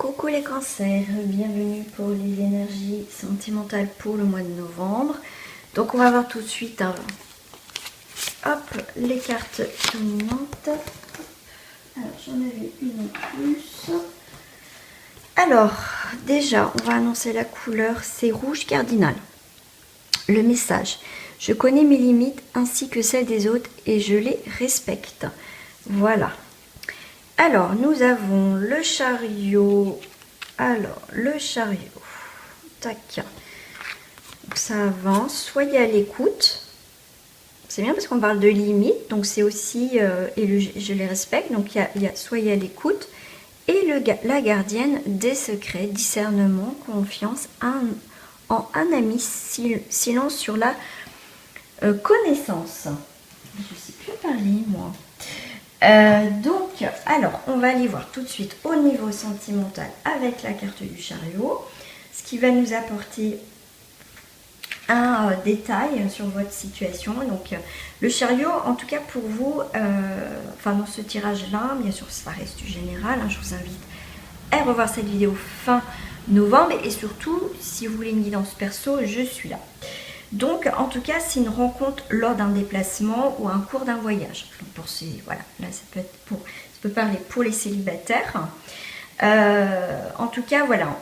Coucou les cancers, bienvenue pour les énergies sentimentales pour le mois de novembre. Donc on va voir tout de suite hop, les cartes dominantes. Alors j'en avais une en plus. Alors déjà on va annoncer la couleur, c'est rouge cardinal. Le message: je connais mes limites ainsi que celles des autres et je les respecte. Voilà. Alors, nous avons le chariot. Alors, le chariot. Tac. Donc, ça avance. Soyez à l'écoute. C'est bien parce qu'on parle de limites. Donc, c'est aussi... je les respecte. Donc, il y a soyez à l'écoute. Et la gardienne des secrets. Discernement, confiance en un ami. Silence sur la connaissance. Je ne sais plus parler, moi. Donc, alors, on va aller voir tout de suite au niveau sentimental avec la carte du chariot, ce qui va nous apporter un détail sur votre situation. Donc, le chariot, en tout cas pour vous, enfin dans ce tirage-là, bien sûr, ça reste du général, hein, je vous invite à revoir cette vidéo fin novembre et surtout, si vous voulez une guidance perso, je suis là. Donc, en tout cas, c'est une rencontre lors d'un déplacement ou un cours d'un voyage. Donc pour ces, voilà, là, ça peut parler pour les célibataires. En tout cas, voilà,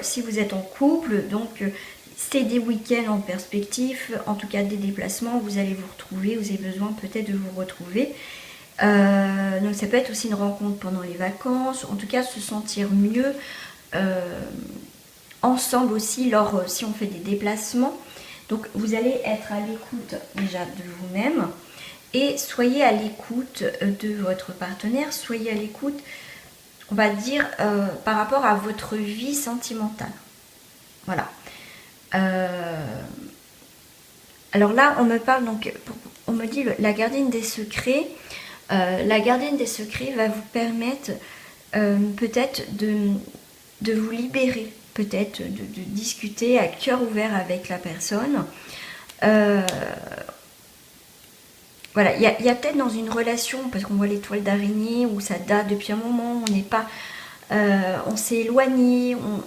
si vous êtes en couple, donc c'est des week-ends en perspective, en tout cas des déplacements, vous allez vous retrouver, vous avez besoin peut-être de vous retrouver. Donc ça peut être aussi une rencontre pendant les vacances, en tout cas se sentir mieux ensemble aussi si on fait des déplacements. Donc vous allez être à l'écoute déjà de vous-même et soyez à l'écoute de votre partenaire, soyez à l'écoute, on va dire, par rapport à votre vie sentimentale. Voilà. Alors là, on me parle, donc, on me dit la gardienne des secrets. La gardienne des secrets va vous permettre peut-être de vous libérer, peut-être de discuter à cœur ouvert avec la personne. Voilà, il y a peut-être dans une relation, parce qu'on voit l'étoile d'araignée, où ça date depuis un moment, on n'est pas, on s'est éloigné, on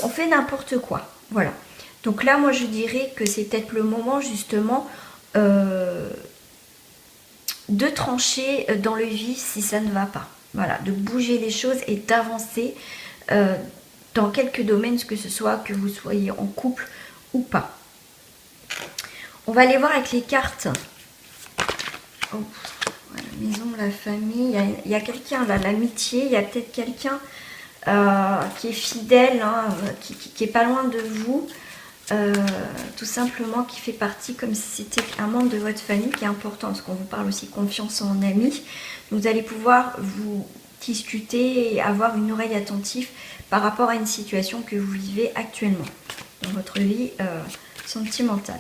fait n'importe quoi. Voilà. Donc là, moi, je dirais que c'est peut-être le moment, justement, de trancher dans le vif si ça ne va pas. Voilà, de bouger les choses et d'avancer dans quelques domaines, que ce soit que vous soyez en couple ou pas. On va aller voir avec les cartes. Oh, la maison, la famille, il y a quelqu'un là, l'amitié, il y a peut-être quelqu'un qui est fidèle, hein, qui est pas loin de vous, tout simplement, qui fait partie comme si c'était un membre de votre famille, qui est important, parce qu'on vous parle aussi confiance en ami. Vous allez pouvoir vous discuter et avoir une oreille attentive par rapport à une situation que vous vivez actuellement dans votre vie sentimentale.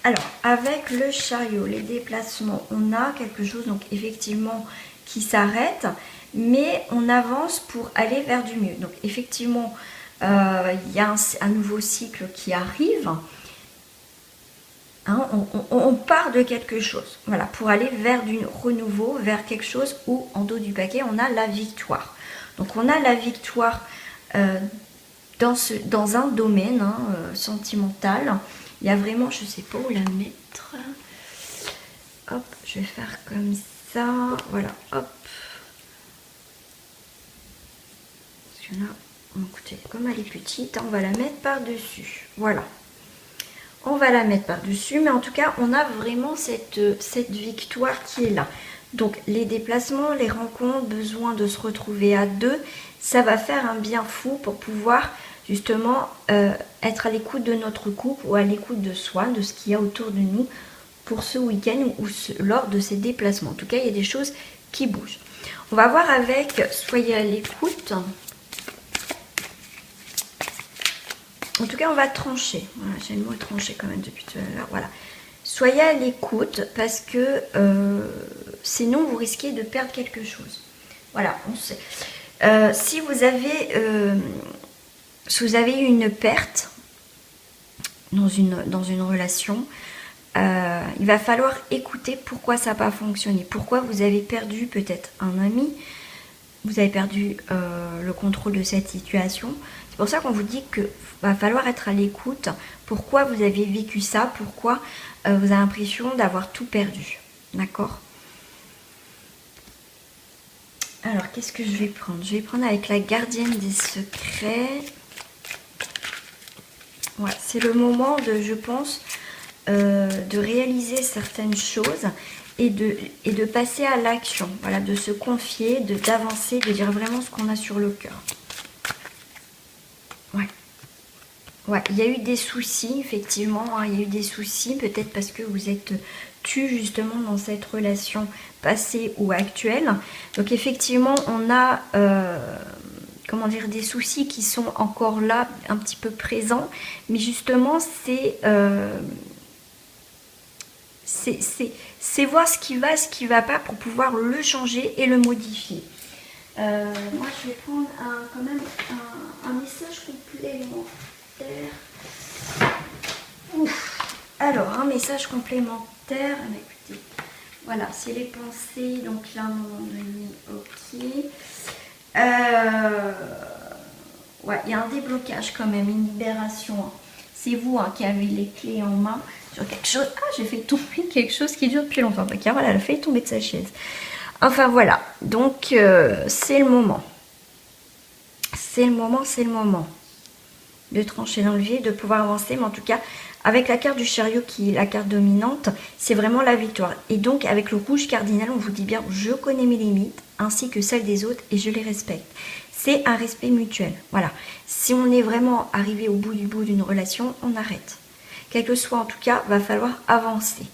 Alors, avec le chariot, les déplacements, on a quelque chose, donc effectivement, qui s'arrête, mais on avance pour aller vers du mieux. Donc, effectivement, il y a un nouveau cycle qui arrive. Hein, on part de quelque chose, voilà, pour aller vers du renouveau, vers quelque chose où, en dos du paquet, on a la victoire. Donc, on a la victoire dans un domaine sentimental. Il y a vraiment, je ne sais pas où la mettre. Hop, je vais faire comme ça. Voilà, hop. Parce que là, écoutez, comme elle est petite, on va la mettre par-dessus. Voilà. On va la mettre par-dessus, mais en tout cas, on a vraiment cette victoire qui est là. Donc, les déplacements, les rencontres, besoin de se retrouver à deux, ça va faire un bien fou pour pouvoir justement être à l'écoute de notre couple ou à l'écoute de soi, de ce qu'il y a autour de nous pour ce week-end ou lors de ces déplacements. En tout cas, il y a des choses qui bougent. On va voir avec soyez à l'écoute. En tout cas, on va trancher. Voilà, j'ai le mot trancher quand même depuis tout à l'heure. Voilà. Soyez à l'écoute parce que sinon, vous risquez de perdre quelque chose. Voilà, on sait. Si vous avez eu une perte dans une relation, il va falloir écouter pourquoi ça n'a pas fonctionné. Pourquoi vous avez perdu peut-être un ami, vous avez perdu le contrôle de cette situation. C'est pour ça qu'on vous dit que va falloir être à l'écoute. Pourquoi vous avez vécu ça? Pourquoi vous avez l'impression d'avoir tout perdu? D'accord? Alors, qu'est-ce que je vais prendre? Je vais prendre avec la gardienne des secrets. Ouais, c'est le moment de, je pense, de réaliser certaines choses et de passer à l'action. Voilà, de se confier, d'avancer, de dire vraiment ce qu'on a sur le cœur. Ouais. Ouais, il y a eu des soucis, effectivement. Hein, il y a eu des soucis, peut-être parce que vous êtes tu justement dans cette relation passée ou actuelle. Donc effectivement, on a comment dire, des soucis qui sont encore là, un petit peu présents. Mais justement, c'est voir ce qui va pas pour pouvoir le changer et le modifier. Moi, je vais prendre quand même un message complémentaire. Ouf. Alors, un message complémentaire. Écoutez, voilà, c'est les pensées. Donc là, à un moment donné, ok. Ouais, il y a un déblocage quand même, une libération. Hein. C'est vous qui avez les clés en main sur quelque chose. Ah, j'ai fait tomber quelque chose qui dure depuis longtemps. Car voilà, elle a fait tomber de sa chaise. Enfin voilà, donc c'est le moment. C'est le moment de trancher dans le vif, de pouvoir avancer. Mais en tout cas, avec la carte du chariot qui est la carte dominante, c'est vraiment la victoire. Et donc avec le rouge cardinal, on vous dit bien, je connais mes limites ainsi que celles des autres et je les respecte. C'est un respect mutuel. Voilà. Si on est vraiment arrivé au bout d'une relation, on arrête. Quel que soit en tout cas, va falloir avancer.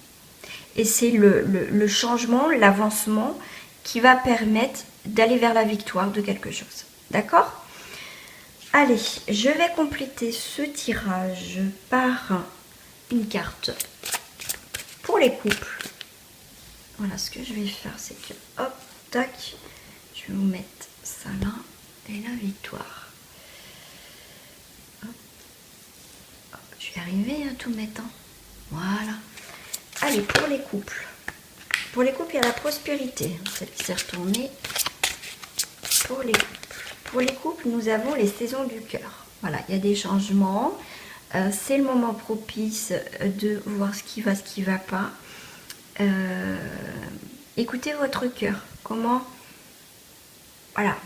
Et c'est le changement, l'avancement qui va permettre d'aller vers la victoire de quelque chose. D'accord? Allez, je vais compléter ce tirage par une carte pour les couples. Voilà, ce que je vais faire, c'est que, hop, tac, je vais vous mettre ça là et la victoire. Hop. Hop, je vais arriver à tout mettre. Hein. Voilà. Allez, pour les couples. Pour les couples, il y a la prospérité. Celle qui s'est retournée. Pour les couples. Pour les couples, nous avons les saisons du cœur. Voilà, il y a des changements. C'est le moment propice de voir ce qui va pas. Écoutez votre cœur. Comment... Voilà.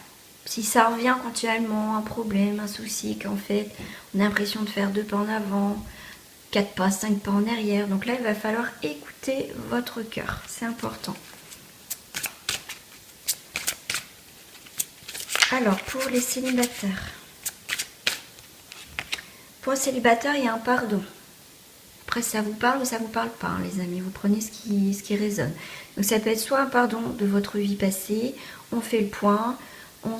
Si ça revient continuellement, un problème, un souci, qu'en fait, on a l'impression de faire 2 pas en avant, 4 pas, 5 pas en arrière. Donc là, il va falloir écouter votre cœur. C'est important. Alors, pour les célibataires. Pour les célibataires, il y a un pardon. Après, ça vous parle ou ça vous parle pas, hein, les amis. Vous prenez ce qui résonne. Donc, ça peut être soit un pardon de votre vie passée, on fait le point,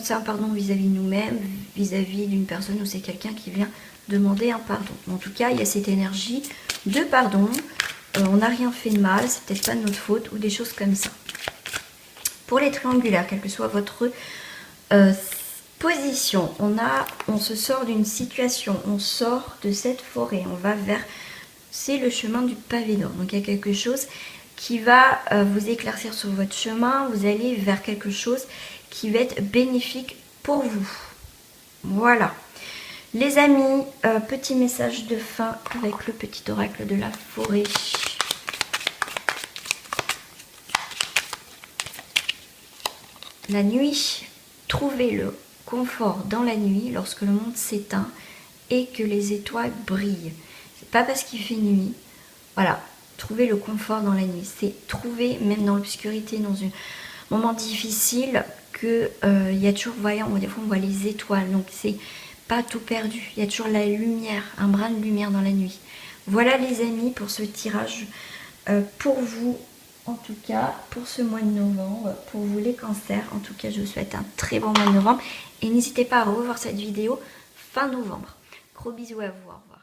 c'est un pardon vis-à-vis de nous-mêmes, vis-à-vis d'une personne ou c'est quelqu'un qui vient demander un pardon. En tout cas, il y a cette énergie de pardon. On n'a rien fait de mal, c'est peut-être pas de notre faute ou des choses comme ça. Pour les triangulaires, quelle que soit votre position, on se sort d'une situation, on sort de cette forêt, on va vers, c'est le chemin du pavé d'or. Donc il y a quelque chose qui va vous éclaircir sur votre chemin, vous allez vers quelque chose qui va être bénéfique pour vous. Voilà. Les amis, petit message de fin avec le petit oracle de la forêt. La nuit, trouvez le confort dans la nuit lorsque le monde s'éteint et que les étoiles brillent. C'est pas parce qu'il fait nuit. Voilà, trouvez le confort dans la nuit. C'est trouver, même dans l'obscurité, dans un moment difficile, que il y a toujours, voyons, des fois on voit les étoiles. Donc c'est pas tout perdu. Il y a toujours la lumière, un brin de lumière dans la nuit. Voilà les amis pour ce tirage pour vous. En tout cas, pour ce mois de novembre, pour vous les cancers, en tout cas, je vous souhaite un très bon mois de novembre. Et n'hésitez pas à revoir cette vidéo fin novembre. Gros bisous à vous, au revoir.